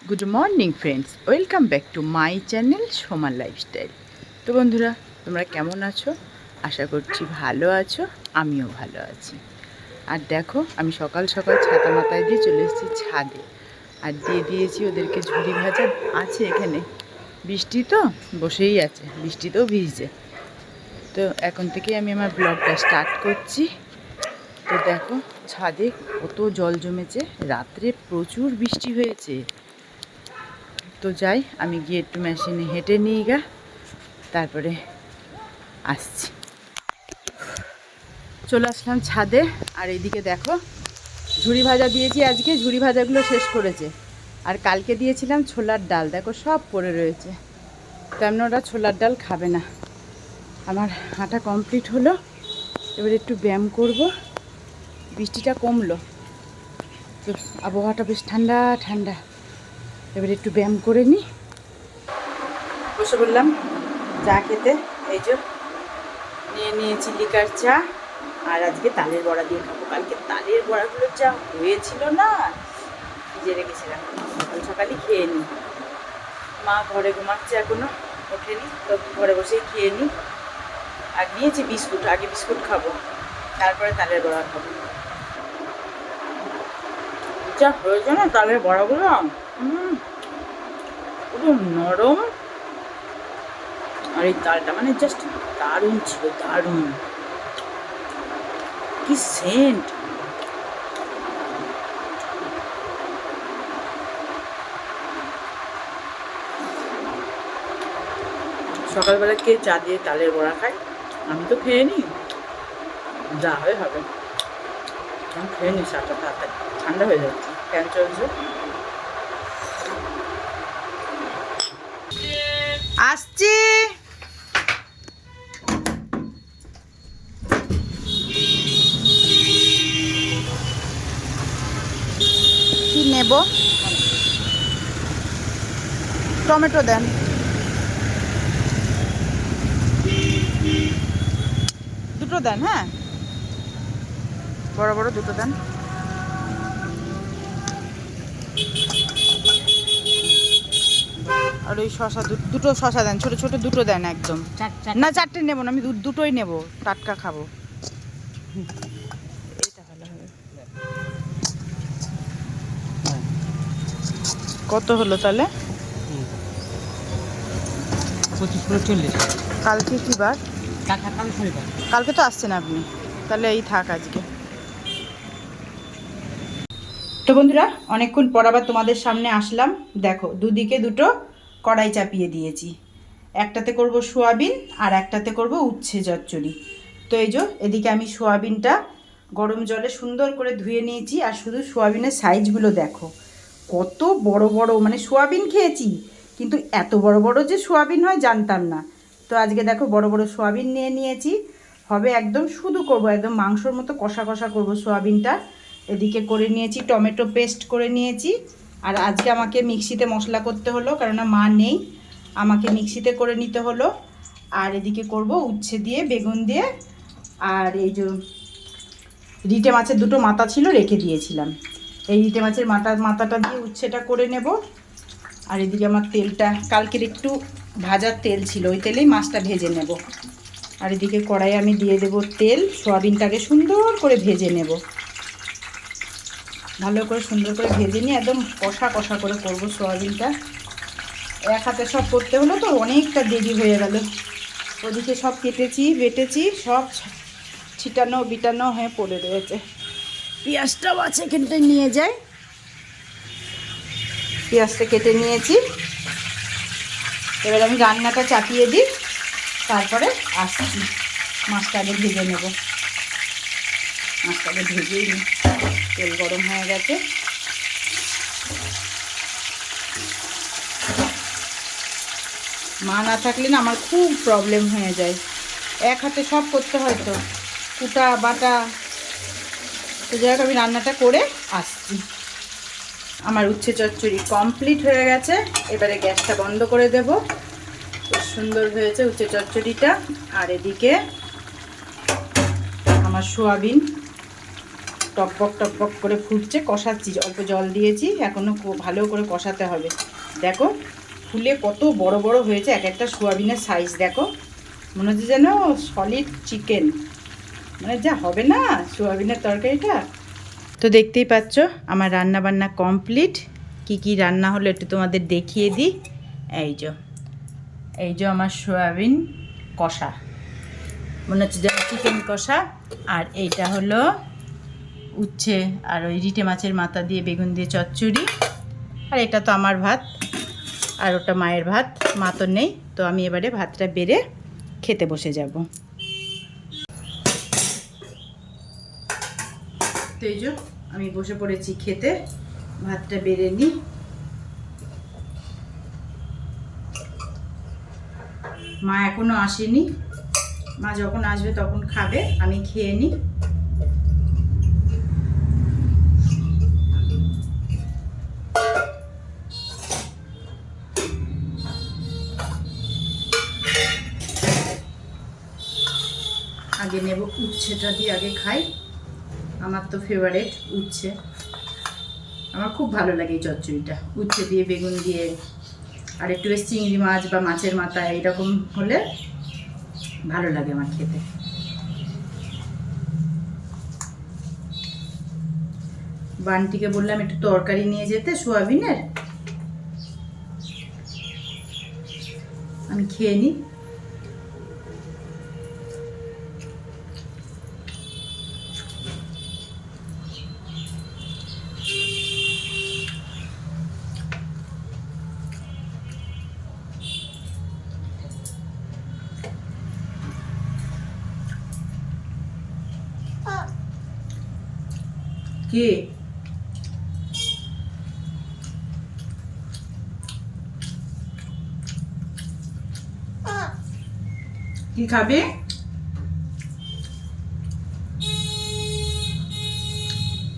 Good morning friends, welcome back to my channel সোমার lifestyle. তো বন্ধুরা, তোমরা কেমন আছো? আশা করছি ভালো আছো, আমিও ভালো আছি। আর দেখো, আমি সকাল সকাল ছাতা মাথায় দিয়ে চলে এসেছি ছাদে, আর দিয়ে দিয়েছি ওদেরকে ঝুড়ি ভাজা। আছে এখানে বৃষ্টি, তো বসেই আছে, বৃষ্টিতেও ভিজছে। তো এখন থেকেই আমি আমার ব্লগটা স্টার্ট করছি। তো দেখো ছাদে কত জল জমেছে, রাত্রে প্রচুর বৃষ্টি হয়েছে। তো যাই, আমি গিয়ে একটু মেশিনে হেঁটে নিই গা, তারপরে আসছি। চলে আসলাম ছাদে। আর এইদিকে দেখো, ঝুড়ি ভাজা দিয়েছি, আজকে ঝুড়ি ভাজাগুলো শেষ করেছে। আর কালকে দিয়েছিলাম ছোলার ডাল, দেখো সব পড়ে রয়েছে। তেমন ওরা ছোলার ডাল খাবে না। আমার হাঁটা কমপ্লিট হলো, এবার একটু ব্যায়াম করব। বৃষ্টিটা কমলো, তো আবহাওয়াটা বেশ ঠান্ডা ঠান্ডা। এবার একটু ব্যায়াম করে নিই। বসে বললাম চা খেতে। এই যে নিয়ে নিয়েছি লিকার চা, আর আজকে তালের বড়া দিয়ে খাবো। কালকে তালের বড়াগুলো যা হয়েছিল না, ভিজে রেখেছিলাম, সকাল সকালই খেয়ে নিই। মা ঘরে ঘুমাচ্ছে, এখনো ওঠেনি, তো ঘরে বসেই খেয়ে নিই। আর নিয়েছি বিস্কুট, আগে বিস্কুট খাবো, তারপরে তালের বড়া খাবো। যা হয়েছে না তালের বড়াগুলো, পুরো নরম। আর এই তালটা মানে জাস্ট দারুণ ছিল, দারুণ। কি সেন্ট! সকালবেলা কে চা দিয়ে তালের বড়া খায়? আমি তো খেয়ে নিই, যা হয় হবে। আমি খেয়ে নিই চাটা, তাড়াতাড়ি ঠান্ডা হয়ে যাচ্ছে। ফ্যান চলছে। আসছি। কি নেব? টমেটো দেন। দুটো দেন, হ্যাঁ, বড় বড় দুটো দেন। আর ওই শশা দুটো শশা দেন, ছোট ছোট দুটো দেন একদম। না, চারটে নেবো না, আমি দুটোই নেব, টাটকা খাবো। এইটা ভালো হবে। কত হলো তাহলে? 25-40। কালকে কি বার? কাল শনিবার। কালকে তো আসছেন আপনি, তাহলে এই থাক আজকে। তো বন্ধুরা, অনেকক্ষণ পর আবার তোমাদের সামনে আসলাম। দেখো, দুদিকে দুটো কড়াই চাপিয়ে দিয়েছি। একটাতে করব সোয়াবিন, আর একটাতে করব উচ্ছে চচ্চড়ি। তো এই যে এদিকে আমি সোয়াবিনটা গরম জলে সুন্দর করে ধুয়ে নিয়েছি। আর শুধু সোয়াবিনের সাইজগুলো দেখো, কত বড় বড়। মানে সোয়াবিন খেয়েছি, কিন্তু এত বড় বড় যে সোয়াবিন হয় জানতাম না। তো আজকে দেখো বড় বড় সোয়াবিন নিয়ে নিয়েছি। হবে একদম শুধু করব, একদম মাংসর মতো কষা কষা করব সোয়াবিনটা। এদিকে করে নিয়েছি টমেটো পেস্ট করে নিয়েছি। আর আজকে আমাকে মিক্সিতে মশলা করতে হলো, কারণ মা নেই, আমাকে মিক্সিতে করে নিতে হলো। আর এদিকে করব উচ্ছে দিয়ে, বেগুন দিয়ে। আর এই যে রিটে মাছের দুটো মাথা ছিল, রেখে দিয়েছিলাম, এই রিটে মাছের মাথাটা দিয়ে উচ্ছেটা করে নেব। আর এদিকে আমার তেলটা, কালকের একটু ভাজার তেল ছিল, ওই তেলেই মাছটা ভেজে নেব। আর এদিকে কড়াইয়ে আমি দিয়ে দেব তেল, সোয়াবিনটাকে সুন্দর করে ভেজে নেব। ভালো করে সুন্দর করে ভেজে নিয়ে একদম কষা কষা করে করব সোয়াবিনটা। এক হাতে সব করতে হলো, তো অনেকটা দেরি হয়ে গেল। ওদিকে সব কেটেছি বেটেছি, সব ছিটানো বিটানো হয়ে পড়ে রয়েছে। পেঁয়াজটাও আছে, কেটে নিয়ে যাই। পেঁয়াজটা কেটে নিয়েছি। এবার আমি রান্নাটা চাপিয়ে দিই, তারপরে আসছি। মাছটা আগে ভেজে নেব, মাছটা আগে ভেজেই নিই। তেল গরম হয়ে গেছে। মা না থাকলে না আমার খুব প্রবলেম হয়ে যায়, এক হাতে সব করতে হয়, তো কুটা বাটা। তো যাই হোক, আমি রান্নাটা করে আসছি। আমার উচ্ছে চচ্চড়ি কমপ্লিট হয়ে গেছে। এবারে গ্যাসটা বন্ধ করে দেব। খুব সুন্দর হয়েছে উচ্ছে চচ্চড়িটা। আর এদিকে আমার সোয়াবিন টকবক করে ফুটছে, কষাচ্ছি, অল্প জল দিয়েছি, এখনও ভালো করে কষাতে হবে। দেখো ফুলে কত বড় বড় হয়েছে, এক একটা সোয়াবিনের সাইজ দেখো, মনে হচ্ছে যেন সলিড চিকেন, মানে যা হবে না সোয়াবিনের তরকারিটা। তো দেখতেই পাচ্ছ আমার রান্না বান্না কমপ্লিট। কি কি রান্না হলো একটু তোমাদের দেখিয়ে দিই। এই যে আমার সোয়াবিন কষা, মনে হচ্ছে যেন চিকেন কষা। আর এইটা হলো উচ্ছে আর ওই রিটে মাছের মাথা দিয়ে বেগুন দিয়ে চচ্চড়ি। আর এটা তো আমার ভাত, আর ওটা মায়ের ভাত, মা তো নেই। তো আমি এবারে ভাতটা বেড়ে খেতে বসে যাব। তো এই যে আমি বসে পড়েছি খেতে, ভাতটা বেড়ে নিই। মা এখনো আসেনি, মা যখন আসবে তখন খাবে, আমি খেয়ে নিই। আগে নেব উচ্ছেটা দিয়ে, আগে খাই। আমার তো ফেভারিট উচ্ছে, আমার খুব ভালো লাগে এই চচ্চড়িটা, উচ্ছে দিয়ে বেগুন দিয়ে আর একটু বেশ চিংড়ি মাছ বা মাছের মাথা এইরকম হলে ভালো লাগে আমার খেতে। বানটিকে বললাম একটু তরকারি নিয়ে যেতে সোয়াবিনের, আমি খেয়ে নিই। কি কি খাবে?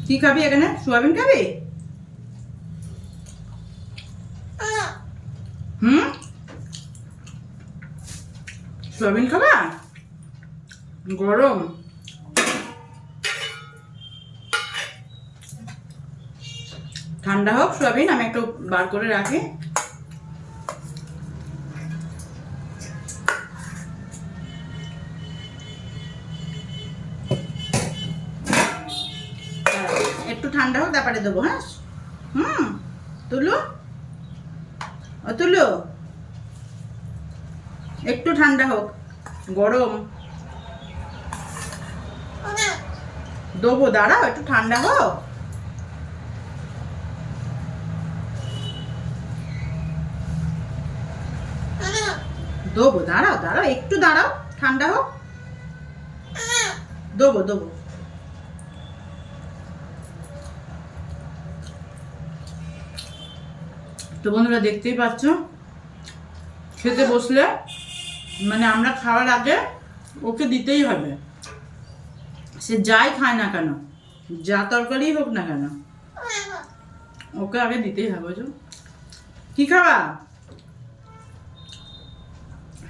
কি খাবি এখানে? সোয়াবিন খাবি? সোয়াবিন খাবা? গরম, ঠান্ডা হোক সোয়াবিন, আমি একটু বার করে রাখি। একটু ঠান্ডা হোক তারপরে দেবো। হ্যাঁ তুলু, ও তুলু, একটু ঠান্ডা হোক, গরম দেবো, দাঁড়াও একটু ঠান্ডা হোক। দেবো, দাঁড়াও দাঁড়াও একটু দাঁড়াও, ঠান্ডা হোক, দেবো দেবো। তো বন্ধুরা দেখতেই পাচ্ছ, খেতে বসলে মানে আমরা খাওয়ার আগে ওকে দিতেই হবে, সে যাই খায় না কেন, যা তরকারি হোক না কেন, ওকে আগে দিতেই হবে। বুঝো কি খাওয়া?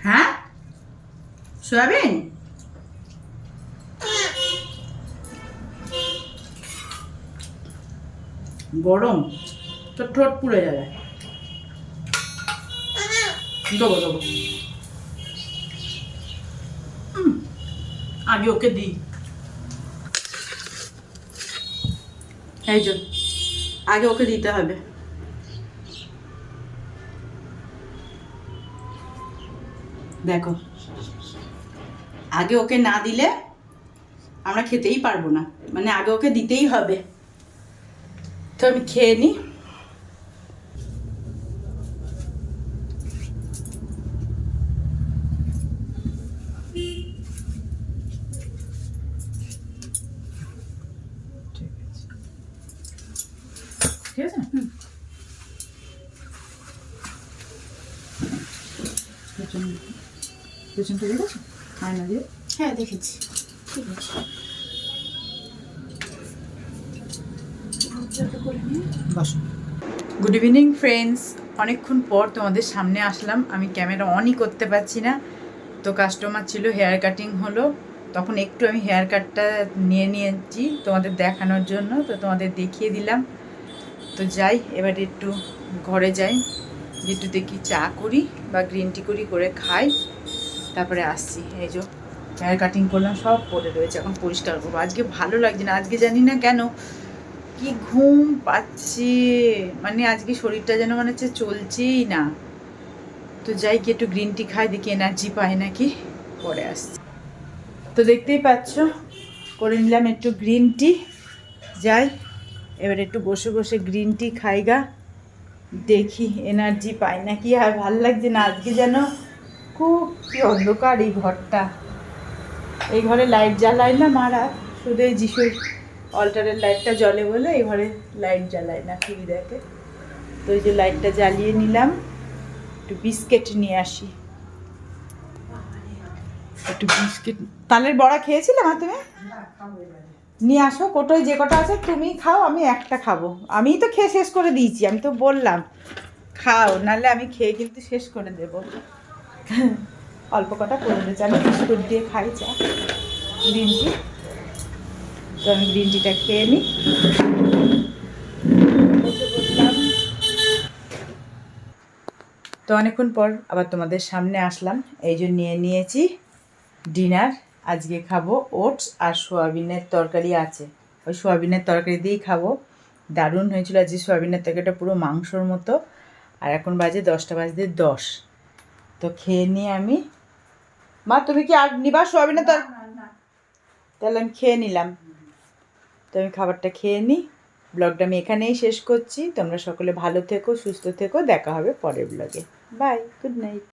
হ্যাঁ সয়াবিন, গরম তো ঠোঁট পুড়ে যাবে। দেবো দেবো, আগে ওকে দিই। এই যে আগে ওকে দিতে হবে। দেখো আগে ওকে না দিলে আমরা খেতেই পারবো না, মানে আগে ওকে দিতেই হবে। তো আমি খেয়ে নিই। ঠিক আছে, পেছনটা দেখেছো আয়না দিয়ে? হ্যাঁ দেখেছি, ঠিক আছে। বসো। গুড ইভিনিং ফ্রেন্ডস, অনেকক্ষণ পর তোমাদের সামনে আসলাম। আমি ক্যামেরা অনই করতে পারছি না, তো কাস্টমার ছিল, হেয়ার কাটিং হলো, তখন একটু আমি হেয়ার কাটটা নিয়ে নিয়েছি তোমাদের দেখানোর জন্য, তো তোমাদের দেখিয়ে দিলাম। তো যাই এবারে একটু ঘরে যাই, একটু দেখি চা করি বা গ্রিন টি করে খাই, তারপরে আসছি। এই যে হেয়ার কাটিং করলাম, সব পড়ে রয়েছে, এখন পরিষ্কার করবো। আজকে ভালো লাগছে না, আজকে জানি না কেন কি ঘুম পাচ্ছে, মানে আজকে শরীরটা যেন মনে হচ্ছে চলছেই না। তো যাই কি একটু গ্রিন টি খাই, দেখি এনার্জি পাই নাকি, পরে আসছি। তো দেখতেই পাচ্ছ করে নিলাম একটু গ্রিন টি। যাই এবার একটু বসে বসে গ্রিন টি খাইগা, দেখি এনার্জি পাই নাকি। আর ভাল লাগছে না আজকে, যেন খুব কি অন্ধকার এই ঘরটা। এই ঘরে লাইট জ্বালায় না মারা, শুধু এই যিশুর অল্টারের লাইটটা জ্বলে বলে এই ঘরে লাইট জ্বালায় না, টিভি দেখে। তো এই যে লাইটটা জ্বালিয়ে নিলাম, একটু বিস্কিট নিয়ে আসি। একটু বিস্কিট, তালের বড়া খেয়েছিলে মা তুমি? নিয়ে আসো, কোটোয় যে কটা আছে তুমি খাও, আমি একটা খাবো। আমি তো খেয়ে শেষ করে দিয়েছি, আমি তো বললাম খাও, নাহলে আমি খেয়ে কিন্তু শেষ করে দেব। অল্প কটা করে দিয়েছি, আমি বিস্কুট দিয়ে খাই চা, গ্রিন টি। তো আমি গ্রিন টিটা খেয়ে নিই। তো অনেকক্ষণ পর আবার তোমাদের সামনে আসলাম। এই যে নিয়ে নিয়েছি ডিনার। আজকে খাবো ওটস আর সোয়াবিনের তরকারি আছে, ওই সোয়াবিনের তরকারি দিয়েই খাবো। দারুণ হয়েছিল আজকে সোয়াবিনের তরকারিটা, পুরো মাংসর মতো। আর এখন বাজে 10:10। তো খেয়ে নিয়ে আমি, মা তুমি কি আর নিবা সোয়াবিনের তরকারি? তাহলে আমি খেয়ে নিলাম। তো আমি খাবারটা খেয়ে নিই, ব্লগটা আমি এখানেই শেষ করছি। তোমরা সকলে ভালো থেকো, সুস্থ থেকো, দেখা হবে পরের ব্লগে। Bye, good night.